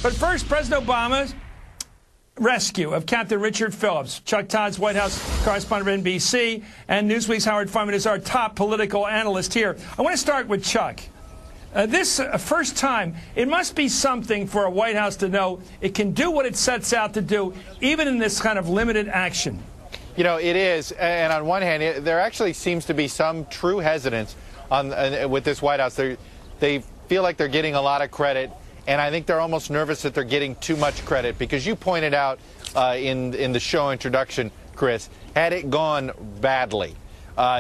But first, President Obama's rescue of Captain Richard Phillips. Chuck Todd's White House correspondent of NBC, and Newsweek's Howard Fineman is our top political analyst here. I want to start with Chuck. This first time, it must be something for a White House to know it can do what it sets out to do, even in this kind of limited action. You know, it is. And on one hand, there actually seems to be some true hesitance with this White House. They feel like they're getting a lot of credit. And I think they're almost nervous that they're getting too much credit, because you pointed out in the show introduction, Chris, had it gone badly,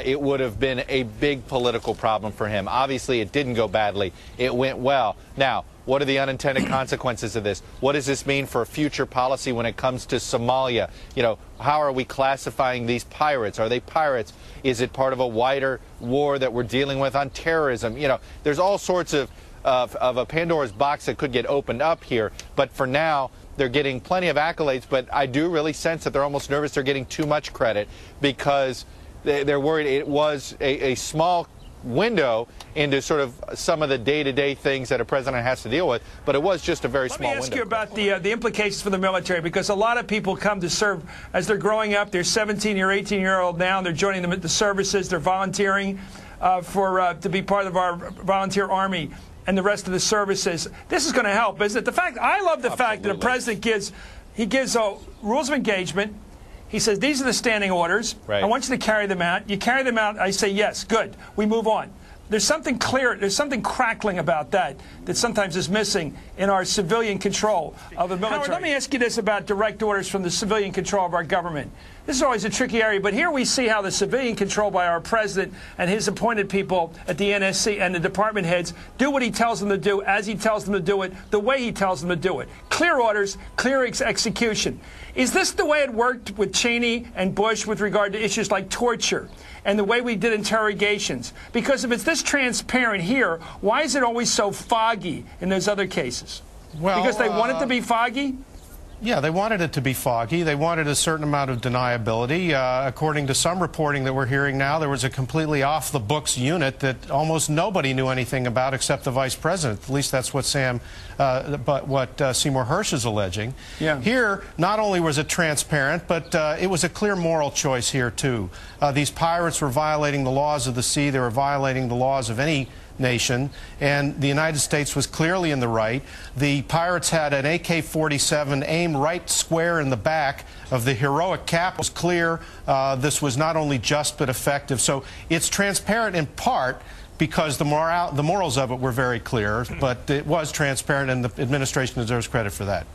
it would have been a big political problem for him. Obviously, it didn't go badly. It went well. Now, what are the unintended consequences of this? What does this mean for future policy when it comes to Somalia? You know, how are we classifying these pirates? Are they pirates? Is it part of a wider war that we're dealing with on terrorism? You know, there's all sorts of a Pandora's box that could get opened up here. But for now, they're getting plenty of accolades. But I do really sense that they're almost nervous they're getting too much credit, because they're worried it was a small window into sort of some of the day-to-day things that a president has to deal with, but it was just a very small window. Let me ask you about the implications for the military, because a lot of people come to serve as they're growing up. They're 17 or 18-year-old now, and they're joining the services. They're volunteering to be part of our volunteer army and the rest of the services. This is going to help, isn't it? I love the fact that the president gives rules of engagement. He says, these are the standing orders. Right. I want you to carry them out. You carry them out. I say, yes, good. We move on. There's something clear, there's something crackling about that sometimes is missing in our civilian control of the military. Howard, let me ask you this about direct orders from the civilian control of our government. This is always a tricky area, but here we see how the civilian control by our president and his appointed people at the NSC and the department heads do what he tells them to do, as he tells them to do it, the way he tells them to do it. Clear orders, clear execution. Is this the way it worked with Cheney and Bush with regard to issues like torture and the way we did interrogations? Because if it's this transparent here, why is it always so foggy in those other cases? Well, because they want it to be foggy? Yeah, they wanted it to be foggy. They wanted a certain amount of deniability. According to some reporting that we're hearing now, there was a completely off-the-books unit that almost nobody knew anything about except the vice president. At least that's what Seymour Hersh is alleging. Yeah. Here, not only was it transparent, but it was a clear moral choice here, too. These pirates were violating the laws of the sea. They were violating the laws of any nation, and the United States was clearly in the right. The pirates had an AK-47 aimed right square in the back of the heroic cap. It was clear this was not only just but effective. So it's transparent in part because the morals of it were very clear, but it was transparent, and the administration deserves credit for that.